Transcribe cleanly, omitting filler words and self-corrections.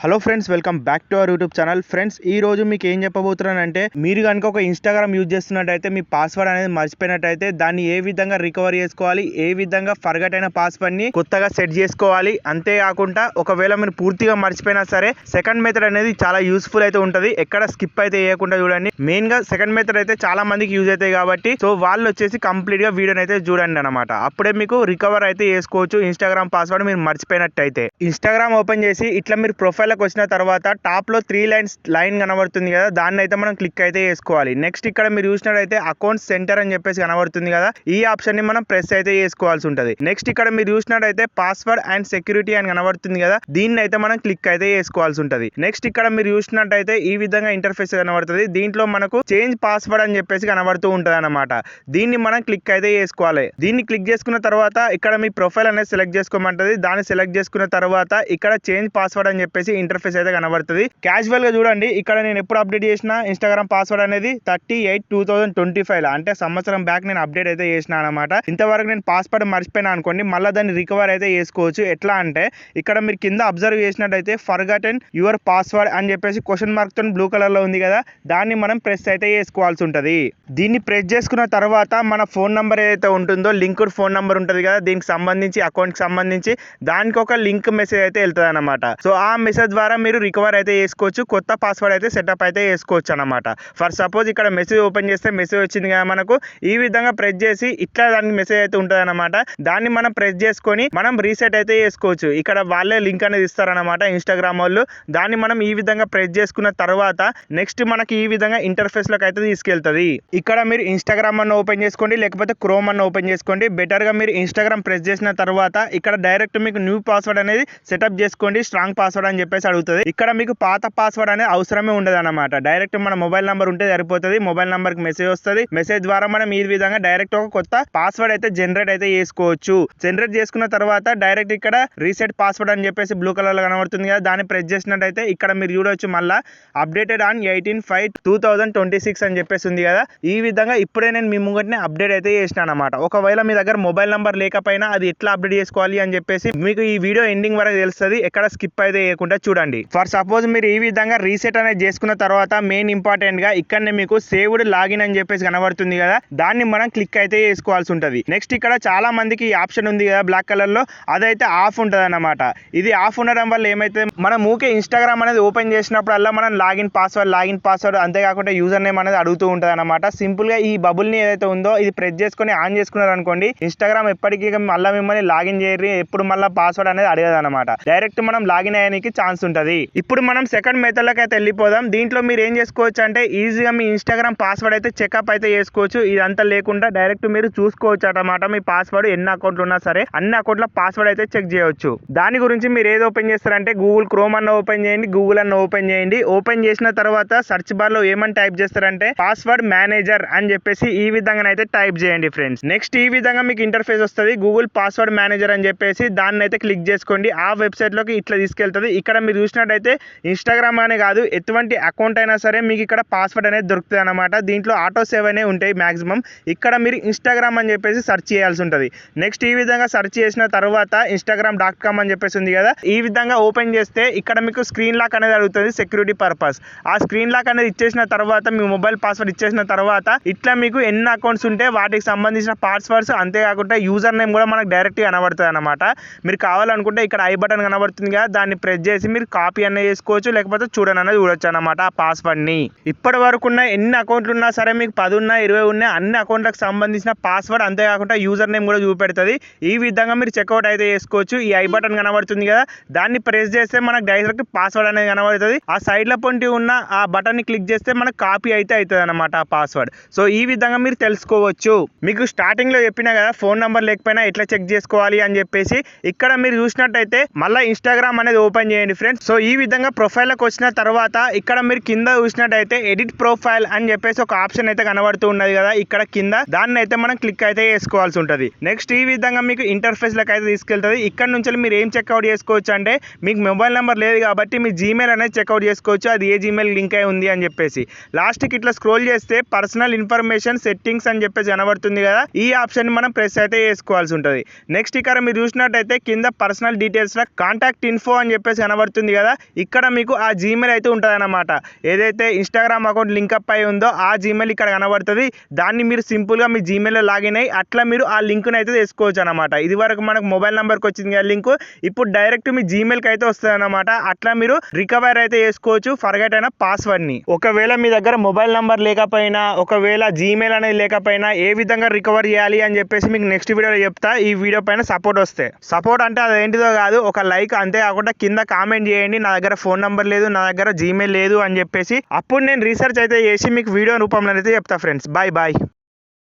Hello friends, welcome back to our YouTube channel. Friends, ఈ రోజు మీకు ఏం చెప్పబోతున్నానంటే, మీరు కనుక ఒక ఇన్స్టాగ్రామ్ యూజ్ చేస్తున్నట్టయితే మీ పాస్వర్డ్ అనేది మర్చిపోయినట్టయితే దాన్ని ఏ విధంగా రికవర్ చేసుకోవాలి, ఏ విధంగా ఫర్గట్ అయిన పాస్వర్డ్ని కొత్తగా సెట్ చేసుకోవాలి. అంతేకాకుండా ఒకవేళ మీరు పూర్తిగా మర్చిపోయినా సరే సెకండ్ మెథడ్ అనేది చాలా యూస్ఫుల్ అయితే ఉంటుంది. ఎక్కడ స్కిప్ అయితే చేయకుండా చూడండి. మెయిన్ గా సెకండ్ మెథడ్ అయితే చాలా మందికి యూజ్ అవుతాయి కాబట్టి సో వాళ్ళు వచ్చేసి కంప్లీట్ గా వీడియోని అయితే చూడండి అనమాట. అప్పుడే మీకు రికవర్ అయితే చేసుకోవచ్చు ఇన్స్టాగ్రామ్ పాస్వర్డ్ మీరు మర్చిపోయినట్టయితే. ఇన్స్టాగ్రామ్ ఓపెన్ చేసి ఇట్లా మీరు ప్రొఫైల్ వచ్చిన తర్వాత టాప్ లో 3 లైన్ కనబడుతుంది కదా, దాన్ని అయితే మనం క్లిక్ అయితే చేసుకోవాలి. నెక్స్ట్ ఇక్కడ మీరు చూసినట్లయితే అకౌంట్ సెంటర్ అని చెప్పేసి కనబడుతుంది కదా, ఈ ఆప్షన్ ని మనం ప్రెస్ అయితే చేసుకోవాల్సి ఉంటుంది. నెక్స్ట్ ఇక్కడ మీరు చూసినట్లయితే పాస్వర్డ్ అండ్ సెక్యూరిటీ అని కనబడుతుంది కదా, దీన్ని అయితే మనం క్లిక్ అయితే చేసుకోవాల్సి ఉంటుంది. నెక్స్ట్ ఇక్కడ మీరు చూసినట్లయితే ఈ విధంగా ఇంటర్ఫేస్ కనబడుతుంది. దీంట్లో మనకు చేంజ్ పాస్వర్డ్ అని చెప్పేసి కనబడుతూ ఉంటుంది అనమాట. దీన్ని మనం క్లిక్ అయితే చేసుకోవాలి. దీన్ని క్లిక్ చేసుకున్న తర్వాత ఇక్కడ మీ ప్రొఫైల్ అనేది సెలెక్ట్ చేసుకోమంటది. దాన్ని సెలెక్ట్ చేసుకున్న తర్వాత ఇక్కడ చేంజ్ పాస్వర్డ్ అని చెప్పేసి ఇంటర్ఫేస్ అయితే కనబడుతుంది. క్యాజువల్ గా చూడండి, ఇక్కడ నేను ఎప్పుడు అప్డేట్ చేసిన ఇన్స్టాగ్రామ్ పాస్వర్డ్ అనేది 30/8/2025 అంటే సంవత్సరం బ్యాక్ నేను అప్డేట్ అయితే చేసిన అనమాట. ఇంతవరకు నేను పాస్వర్డ్ మర్చిపోయినా అనుకోండి, మళ్ళీ దాన్ని రికవర్ అయితే చేసుకోవచ్చు. ఎట్లా అంటే ఇక్కడ మీరు కింద అబ్జర్వ్ చేసినట్టయితే ఫర్గాటెన్ యువర్ పాస్వర్డ్ అని చెప్పేసి క్వశ్చన్ మార్క్ తో బ్లూ కలర్ లో ఉంది కదా, దాన్ని మనం ప్రెస్ అయితే చేసుకోవాల్సి ఉంటుంది. దీన్ని ప్రెస్ చేసుకున్న తర్వాత మన ఫోన్ నంబర్ ఏదైతే ఉంటుందో లింక్డ్ ఫోన్ నంబర్ ఉంటుంది కదా, దీనికి సంబంధించి అకౌంట్ కి సంబంధించి దానికి ఒక లింక్ మెసేజ్ అయితే వెళ్తుంది అనమాట. సో ఆ మెసేజ్ ద్వారా మీరు రికవర్ అయితే చేసుకోవచ్చు, కొత్త పాస్వర్డ్ అయితే సెటప్ అయితే చేసుకోవచ్చు అనమాట. ఫర్ సపోజ్ ఇక్కడ మెసేజ్ ఓపెన్ చేస్తే మెసేజ్ వచ్చింది కదా మనకు, ఈ విధంగా ప్రెస్ చేసి ఇట్లా దానికి మెసేజ్ అయితే ఉంటుంది అనమాట. దాన్ని మనం ప్రెస్ చేసుకొని మనం రీసెట్ అయితే చేసుకోవచ్చు. ఇక్కడ వాళ్ళే లింక్ అనేది ఇస్తారనమాట ఇన్స్టాగ్రామ్ వాళ్ళు. దాన్ని మనం ఈ విధంగా ప్రెస్ చేసుకున్న తర్వాత నెక్స్ట్ మనకి ఈ విధంగా ఇంటర్ఫేస్ లోకి అయితే తీసుకెళ్తుంది. ఇక్కడ మీరు ఇన్స్టాగ్రామ్ అన్న ఓపెన్ చేసుకోండి, లేకపోతే క్రోమ్ అన్న ఓపెన్ చేసుకోండి. బెటర్ గా మీరు ఇన్స్టాగ్రామ్ ప్రెస్ చేసిన తర్వాత ఇక్కడ డైరెక్ట్ మీకు న్యూ పాస్వర్డ్ అనేది సెటప్ చేసుకోండి, స్ట్రాంగ్ పాస్వర్డ్ అని చెప్పేసి అడుగుతుంది. ఇక్కడ మీకు పాత పాస్వర్డ్ అనేది అవసరమే ఉండదు అనమాట. డైరెక్ట్ మన మొబైల్ నంబర్ ఉంటే సరిపోతుంది. మొబైల్ నంబర్ కి మెసేజ్ వస్తుంది. మెసేజ్ ద్వారా మనం ఈ విధంగా డైరెక్ట్ ఒక కొత్త పాస్వర్డ్ అయితే జనరేట్ అయితే చేసుకోవచ్చు. జనరేట్ చేసుకున్న తర్వాత డైరెక్ట్ ఇక్కడ రీసెట్ పాస్వర్డ్ అని చెప్పేసి బ్లూ కలర్ లో కనబడుతుంది కదా, దాన్ని ప్రెస్ చేసినట్టయితే ఇక్కడ మీరు చూడవచ్చు మళ్ళీ అప్డేటెడ్ ఆన్ 18/5/2026 అని చెప్పేసి ఉంది కదా. ఈ విధంగా ఇప్పుడే నేను మీ ముంగటిని అప్డేట్ అయితే చేసినాను అనమాట. ఒకవేళ మీ దగ్గర మొబైల్ నంబర్ లేకపోయినా అది ఎట్లా అప్డేట్ చేసుకోవాలి అని చెప్పేసి మీకు ఈ వీడియో ఎండింగ్ వరకు తెలుస్తుంది. ఎక్కడ స్కిప్ అయితే చేయకుండా చూడండి. ఫర్ సపోజ్ మీరు ఈ విధంగా రీసెట్ అనేది చేసుకున్న తర్వాత మెయిన్ ఇంపార్టెంట్ గా ఇక్కడనే మీకు సేవ్డ్ లాగిన్ అని చెప్పేసి కనబడుతుంది కదా, దాన్ని మనం క్లిక్ అయితే చేసుకోవాల్సి ఉంటుంది. నెక్స్ట్ ఇక్కడ చాలా మందికి ఈ ఆప్షన్ ఉంది కదా బ్లాక్ కలర్ లో, అదైతే ఆఫ్ ఉంటుంది అన్నమాట. ఇది ఆఫ్ ఉండడం వల్ల ఏమైతే మనం ఊకే ఇన్స్టాగ్రామ్ అనేది ఓపెన్ చేసినప్పుడల్లా మనం లాగిన్ పాస్వర్డ్ అంతేకాకుండా యూజర్ నేమ్ అనేది అడుగుతూ ఉంటుంది అనమాట. సింపుల్ గా ఈ బబుల్ ని ఏదైతే ఉందో ఇది ప్రెస్ చేసుకుని ఆన్ చేసుకున్నారు అనుకోండి, ఇన్స్టాగ్రామ్ ఎప్పటికీ మళ్ళీ మిమ్మల్ని లాగిన్ చేయరు, ఎప్పుడు మళ్ళీ పాస్వర్డ్ అనేది అడగదు అనమాట. డైరెక్ట్ మనం లాగిన్ అయ్యడానికి ఛాన్స్ ఉంటుంది. ఇప్పుడు మనం సెకండ్ మెథడ్ లోకి అయితే వెళ్ళిపోదాం. దీంట్లో మీరు ఏం చేసుకోవచ్చు అంటే ఈజీగా మీ ఇన్స్టాగ్రామ్ పాస్వర్డ్ అయితే చెకప్ అయితే చేసుకోవచ్చు. ఇదంతా లేకుండా డైరెక్ట్ మీరు చూసుకోవచ్చు అన్నమాట. మీ పాస్వర్డ్ ఎన్ని అకౌంట్లు ఉన్నా సరే అన్ని అకౌంట్ల పాస్వర్డ్ అయితే చెక్ చేయవచ్చు. దాని గురించి మీరు ఏది ఓపెన్ చేస్తారంటే గూగుల్ క్రోమ్ అన్న ఓపెన్ చేయండి, గూగుల్ అన్న ఓపెన్ చేయండి. ఓపెన్ చేసిన తర్వాత సెర్చ్ బార్ లో ఏమని టైప్ చేస్తారంటే పాస్వర్డ్ మేనేజర్ అని చెప్పేసి ఈ విధంగా అయితే టైప్ చేయండి ఫ్రెండ్స్. నెక్స్ట్ ఈ విధంగా మీకు ఇంటర్ఫేస్ వస్తుంది, గూగుల్ పాస్వర్డ్ మేనేజర్ అని చెప్పేసి దాన్ని అయితే క్లిక్ చేసుకోండి. ఆ వెబ్సైట్ లోకి ఇట్లా తీసుకెళ్తుంది. ఇక్కడ మీరు చూసినట్టయితే ఇన్స్టాగ్రామ్ అనే కాదు ఎటువంటి అకౌంట్ అయినా సరే మీకు ఇక్కడ పాస్వర్డ్ అనేది దొరుకుతుంది అనమాట. దీంట్లో ఆటో సేవ్ అనే ఉంటాయి మాక్సిమం. ఇక్కడ మీరు ఇన్స్టాగ్రామ్ అని చెప్పేసి సెర్చ్ చేయాల్సి ఉంటుంది. నెక్స్ట్ ఈ విధంగా సెర్చ్ చేసిన తర్వాత instagram.com అని చెప్పేసి ఉంది కదా, ఈ విధంగా ఓపెన్ చేస్తే ఇక్కడ మీకు స్క్రీన్ లాక్ అనేది అడుగుతుంది సెక్యూరిటీ పర్పస్. ఆ స్క్రీన్ లాక్ అనేది ఇచ్చేసిన తర్వాత మీ మొబైల్ పాస్వర్డ్ ఇచ్చేసిన తర్వాత ఇట్లా మీకు ఎన్ని అకౌంట్స్ ఉంటే వాటికి సంబంధించిన పాస్వర్డ్స్ అంతేకాకుండా యూజర్ నేమ్ కూడా మనకు డైరెక్ట్ కనబడుతుంది అనమాట. మీరు కావాలనుకుంటే ఇక్కడ ఐ బటన్ కనబడుతుంది కదా, దాన్ని ప్రెస్ చేసి మీరు కాపీ అనేది చేసుకోవచ్చు, లేకపోతే చూడొచ్చు అనమాట ఆ పాస్వర్డ్ ని. ఇప్పటి వరకు ఉన్న ఎన్ని అకౌంట్లు ఉన్నా సరే మీకు 10 ఉన్నా 20 ఉన్నా అన్ని అకౌంట్లకు సంబంధించిన పాస్వర్డ్ అంతేకాకుండా యూజర్ నేమ్ కూడా చూపెడుతుంది. ఈ విధంగా మీరు చెక్అవుట్ అయితే చేసుకోవచ్చు. ఈ ఐ బటన్ కనబడుతుంది కదా, దాన్ని ప్రెస్ చేస్తే మనకు డైరెక్ట్ పాస్వర్డ్ అనేది కనబడుతుంది. ఆ సైడ్ లో పొంటి ఉన్న ఆ బటన్ ని క్లిక్ చేస్తే మనకు కాపీ అయితే అవుతుంది అనమాట ఆ పాస్వర్డ్. సో ఈ విధంగా మీరు తెలుసుకోవచ్చు. మీకు స్టార్టింగ్ లో చెప్పినా కదా ఫోన్ నంబర్ లేకపోయినా ఎట్లా చెక్ చేసుకోవాలి అని చెప్పేసి. ఇక్కడ మీరు చూసినట్టయితే మళ్ళీ ఇన్స్టాగ్రామ్ అనేది ఓపెన్ చేయండి ఫ్రెండ్స్. సో ఈ విధంగా ప్రొఫైల్ లోకి వచ్చిన తర్వాత ఇక్కడ మీరు కింద చూసినట్టయితే ఎడిట్ ప్రొఫైల్ అని చెప్పేసి ఒక ఆప్షన్ అయితే కనబడుతూ ఉన్నది కదా ఇక్కడ కింద, దాన్ని అయితే మనం క్లిక్ అయితే చేసుకోవాల్సి ఉంటుంది. నెక్స్ట్ ఈ విధంగా మీకు ఇంటర్ఫేస్ లోకి అయితే తీసుకెళ్తుంది. ఇక్కడ నుంచి మీరు ఏం చెక్అవుట్ చేసుకోవచ్చు అంటే మీకు మొబైల్ నెంబర్ లేదు కాబట్టి మీ జీమెయిల్ అనేది చెక్అవుట్ చేసుకోవచ్చు, అది ఏ జీమెయిల్ లింక్ అయి ఉంది అని చెప్పేసి. లాస్ట్ కి ఇట్లా స్క్రోల్ చేస్తే పర్సనల్ ఇన్ఫర్మేషన్ సెట్టింగ్స్ అని చెప్పేసి కనబడుతుంది కదా, ఈ ఆప్షన్ మనం ప్రెస్ అయితే చేసుకోవాల్సి ఉంటుంది. నెక్స్ట్ ఇక్కడ మీరు చూసినట్టయితే కింద పర్సనల్ డీటెయిల్స్ లో కాంటాక్ట్ ఇన్ఫో అని చెప్పేసి కనబడుతుంది కనబడుతుంది కదా, ఇక్కడ మీకు ఆ జీమెయిల్ అయితే ఉంటుంది అన్నమాట. ఏదైతే ఇన్స్టాగ్రామ్ అకౌంట్ లింకప్ అయి ఉందో ఆ జీమెయిల్ ఇక్కడ కనబడుతుంది. దాన్ని మీరు సింపుల్గా మీ జీమెయిల్లో లాగిన్ అయ్యి అట్లా మీరు ఆ లింక్ను అయితే తీసుకోవచ్చు అనమాట. ఇది వరకు మనకు మొబైల్ నెంబర్కి వచ్చింది కదా లింక్, ఇప్పుడు డైరెక్ట్ మీ జీమెయిల్కి అయితే వస్తుంది అనమాట. అట్లా మీరు రికవర్ అయితే చేసుకోవచ్చు ఫర్గెట్ అయిన పాస్వర్డ్ని. ఒకవేళ మీ దగ్గర మొబైల్ నెంబర్ లేకపోయినా, ఒకవేళ జీమెయిల్ అనేది లేకపోయినా ఏ విధంగా రికవర్ చేయాలి అని చెప్పేసి మీకు నెక్స్ట్ వీడియోలో చెప్తా. ఈ వీడియో పైన సపోర్ట్ వస్తే, సపోర్ట్ అంటే అదేంటిదో కాదు, ఒక లైక్ అంతేకాకుండా కింద కామెంట్ చేయండి నా దగ్గర ఫోన్ నెంబర్ లేదు, నా దగ్గర జీమెయిల్ లేదు అని చెప్పేసి. అప్పుడు నేను రీసెర్చ్ అయితే చేసి మీకు వీడియో రూపంలో అయితే చెప్తా ఫ్రెండ్స్. Bye bye.